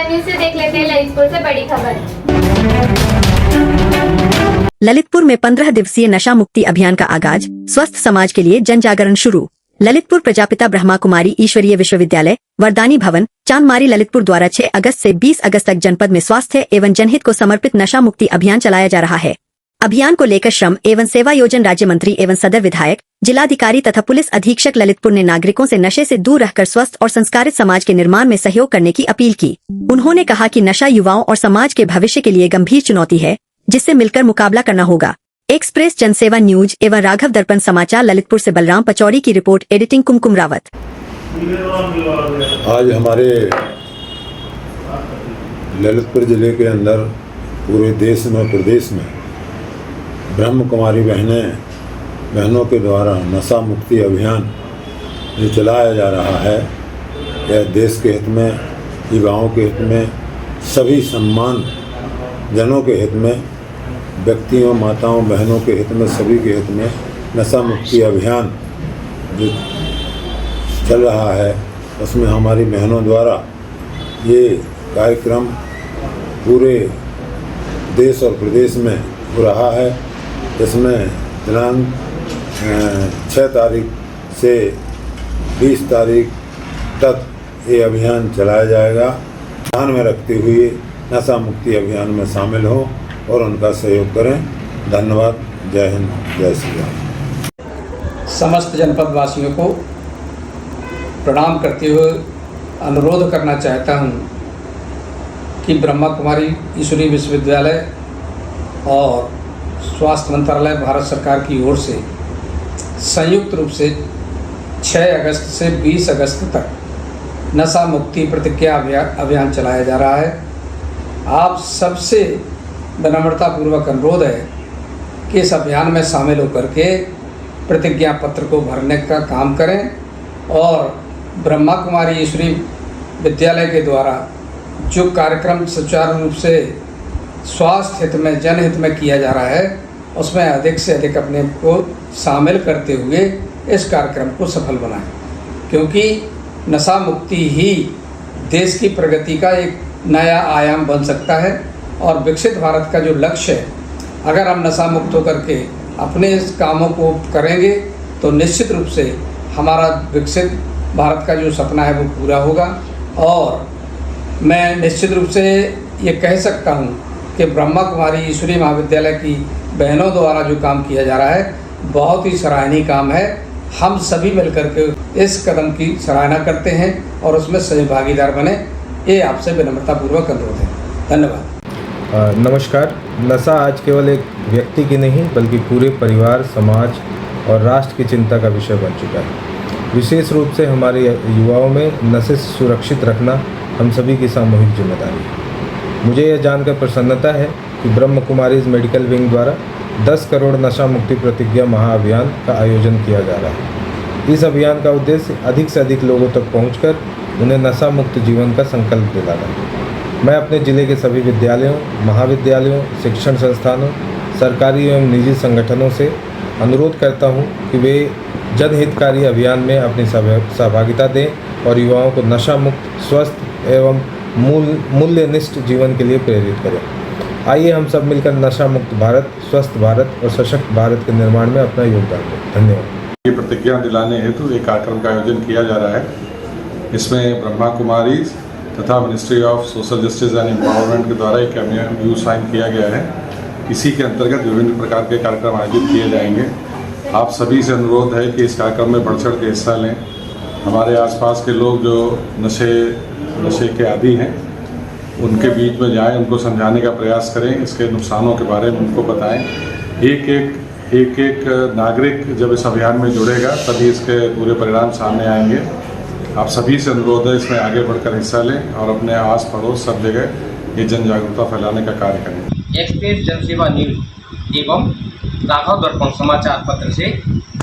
News से देख लेते हैं ललितपुर से बड़ी खबर। ललितपुर में 15 दिवसीय नशा मुक्ति अभियान का आगाज, स्वस्थ समाज के लिए जन जागरण शुरू। ललितपुर प्रजापिता ब्रह्मा कुमारी ईश्वरीय विश्वविद्यालय वरदानी भवन चांदमारी ललितपुर द्वारा 6 अगस्त से 20 अगस्त तक जनपद में स्वास्थ्य एवं जनहित को समर्पित नशा मुक्ति अभियान चलाया जा रहा है। अभियान को लेकर श्रम एवं सेवा योजन राज्य मंत्री एवं सदर विधायक, जिलाधिकारी तथा पुलिस अधीक्षक ललितपुर ने नागरिकों से नशे से दूर रहकर स्वस्थ और संस्कारित समाज के निर्माण में सहयोग करने की अपील की। उन्होंने कहा कि नशा युवाओं और समाज के भविष्य के लिए गंभीर चुनौती है, जिससे मिलकर मुकाबला करना होगा। एक्सप्रेस जनसेवा न्यूज एवं राघव दर्पण समाचार ललितपुर से बलराम पचौड़ी की रिपोर्ट, एडिटिंग कुमकुम रावत। आज हमारे ललितपुर जिले के अंदर पूरे देश में प्रदेश में ब्रह्म कुमारी बहनों के द्वारा नशा मुक्ति अभियान जो चलाया जा रहा है, यह देश के हित में, युवाओं के हित में, सभी सम्मान जनों के हित में, व्यक्तियों, माताओं, बहनों के हित में, सभी के हित में नशा मुक्ति अभियान जो चल रहा है, उसमें हमारी बहनों द्वारा ये कार्यक्रम पूरे देश और प्रदेश में हो रहा है। इसमें दिनांक 6 तारीख से 20 तारीख तक ये अभियान चलाया जाएगा। ध्यान में रखते हुए नशा मुक्ति अभियान में शामिल हों और उनका सहयोग करें। धन्यवाद। जय हिंद, जय श्री राम। समस्त जनपद वासियों को प्रणाम करते हुए अनुरोध करना चाहता हूं कि ब्रह्मा कुमारी ईश्वरीय विश्वविद्यालय और स्वास्थ्य मंत्रालय भारत सरकार की ओर से संयुक्त रूप से 6 अगस्त से 20 अगस्त तक नशा मुक्ति प्रतिज्ञा अभियान चलाया जा रहा है। आप सबसे विनम्रतापूर्वक अनुरोध है कि इस अभियान में शामिल होकर के प्रतिज्ञा पत्र को भरने का काम करें और ब्रह्मा कुमारी ईश्वरीय विद्यालय के द्वारा जो कार्यक्रम सुचारू रूप से स्वास्थ्य हित में, जनहित में किया जा रहा है, उसमें अधिक से अधिक अपने को शामिल करते हुए इस कार्यक्रम को सफल बनाएं, क्योंकि नशा मुक्ति ही देश की प्रगति का एक नया आयाम बन सकता है। और विकसित भारत का जो लक्ष्य है, अगर हम नशा मुक्त होकर के अपने इस कामों को करेंगे तो निश्चित रूप से हमारा विकसित भारत का जो सपना है वो पूरा होगा। और मैं निश्चित रूप से ये कह सकता हूँ कि ब्रह्मा कुमारी ईश्वरीय महाविद्यालय की बहनों द्वारा जो काम किया जा रहा है, बहुत ही सराहनीय काम है। हम सभी मिलकर के इस कदम की सराहना करते हैं और उसमें सहभागीदार बने, ये आपसे विनम्रतापूर्वक अनुरोध है। धन्यवाद। नमस्कार। नशा आज केवल एक व्यक्ति की नहीं बल्कि पूरे परिवार, समाज और राष्ट्र की चिंता का विषय बन चुका है। विशेष रूप से हमारे युवाओं में नशे से सुरक्षित रखना हम सभी की सामूहिक जिम्मेदारी है। मुझे यह जानकर प्रसन्नता है कि ब्रह्म कुमारीज मेडिकल विंग द्वारा 10 करोड़ नशा मुक्ति प्रतिज्ञा महाअभियान का आयोजन किया जा रहा है। इस अभियान का उद्देश्य अधिक से अधिक लोगों तक पहुंचकर उन्हें नशा मुक्त जीवन का संकल्प दिलाना है। मैं अपने जिले के सभी विद्यालयों, महाविद्यालयों, शिक्षण संस्थानों, सरकारी एवं निजी संगठनों से अनुरोध करता हूं कि वे जनहितकारी अभियान में अपनी सहभागिता दें और युवाओं को नशा मुक्त, स्वस्थ एवं मूल्यनिष्ठ जीवन के लिए प्रेरित करें। आइए हम सब मिलकर नशा मुक्त भारत, स्वस्थ भारत और सशक्त भारत के निर्माण में अपना योगदान दें। धन्यवाद। ये प्रतिज्ञा दिलाने हेतु एक कार्यक्रम का आयोजन किया जा रहा है। इसमें ब्रह्मा कुमारी तथा ministry of social justice and empowerment के द्वारा एक MOU साइन किया गया है। इसी के अंतर्गत विभिन्न प्रकार के कार्यक्रम आयोजित किए जाएंगे। आप सभी से अनुरोध है कि इस कार्यक्रम में बढ़ चढ़ के हिस्सा लें। हमारे आसपास के लोग जो नशे के आदी हैं, उनके बीच में जाएं, उनको समझाने का प्रयास करें, इसके नुकसानों के बारे में उनको बताएं। एक नागरिक जब इस अभियान में जुड़ेगा तभी इसके पूरे परिणाम सामने आएंगे। आप सभी से अनुरोध है इसमें आगे बढ़कर हिस्सा लें और अपने आस पड़ोस सब जगह ये जन जागरूकता फैलाने का कार्य करें। एक्सप्रेस जनसेवा न्यूज एवं राघव दर्पण समाचार पत्र से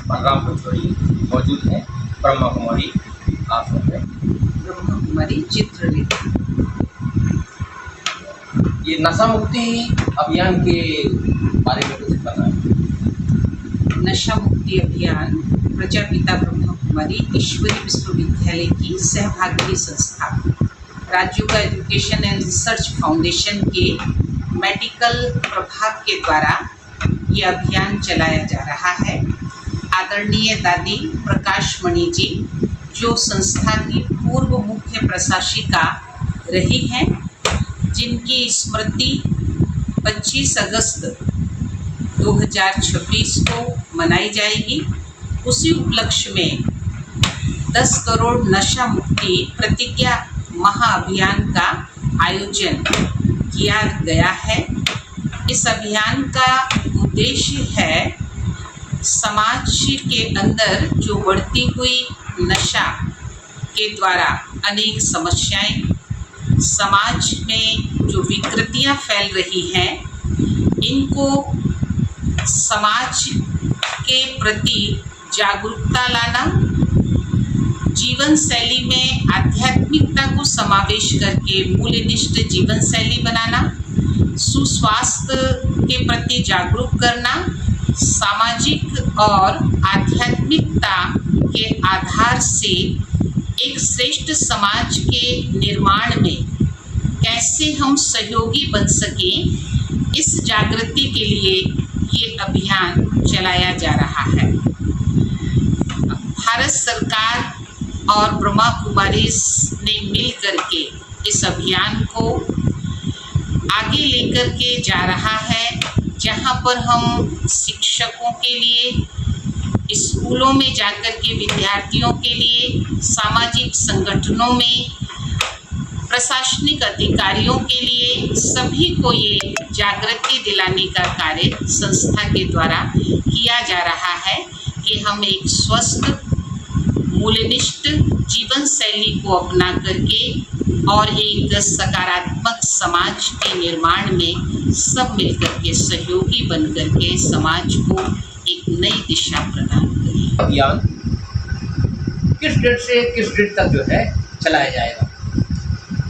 बलराम पचौड़ी मौजूद हैं। ब्रह्मा कुमारी आप हैं। ब्रह्मा कुमारी चित्रलेखा। ये नशा मुक्ति अभियान के बारे में कुछ बताएं। नशा मुक्ति अभियान प्रजापिता ब्रह्मा कुमारी ईश्वरीय विश्वविद्यालय की सहभागी संस्था Rajyoga education and research foundation के मेडिकल प्रभाग के द्वारा ये अभियान चलाया जा रहा है। आदरणीय दादी प्रकाश मणि जी, जो संस्था की पूर्व मुख्य प्रशासिका रही हैं, जिनकी स्मृति 25 अगस्त 2026 को मनाई जाएगी। उसी उपलक्ष्य में 10 करोड़ नशा मुक्ति प्रतिज्ञा महाअभियान का आयोजन किया गया है। इस अभियान का उद्देश्य है समाज के अंदर जो बढ़ती हुई नशा के द्वारा अनेक समस्याएं, समाज में जो विकृतियां फैल रही हैं, इनको समाज के प्रति जागरूकता लाना, जीवन शैली में आध्यात्मिकता को समावेश करके मूल्यनिष्ठ जीवन शैली बनाना, सुस्वास्थ्य के प्रति जागरूक करना, सामाजिक और आध्यात्मिकता के आधार से एक श्रेष्ठ समाज के निर्माण में कैसे हम सहयोगी बन सकें, इस जागृति के लिए ये अभियान चलाया जा रहा है। भारत सरकार और ब्रह्मा कुमारीज ने मिल करके इस अभियान को आगे लेकर के जा रहा है, जहाँ पर हम शिक्षकों के लिए, स्कूलों में जाकर के विद्यार्थियों के लिए, सामाजिक संगठनों में प्रशासनिक अधिकारियों के लिए सभी को ये जागृति दिलाने का कार्य संस्था के द्वारा किया जा रहा है कि हम एक स्वस्थ मूल्यनिष्ठ जीवन शैली को अपना करके और एक सकारात्मक समाज के निर्माण में सब मिलकर के सहयोगी बन करके समाज को एक नई दिशा प्रदान करें। अभियान किस डेट से किस डेट तक जो है चलाया जाएगा?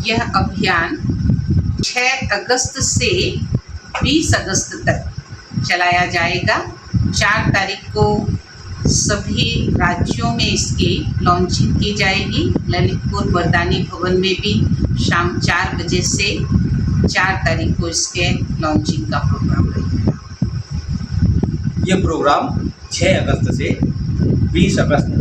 यह अभियान 6 अगस्त से 20 अगस्त तक चलाया जाएगा। 4 तारीख को सभी राज्यों में इसकी लॉन्चिंग की जाएगी। ललितपुर वरदानी भवन में भी शाम 4 बजे से 4 तारीख को इसके लॉन्चिंग का प्रोग्राम रहेगा। ये प्रोग्राम 6 अगस्त से 20 अगस्त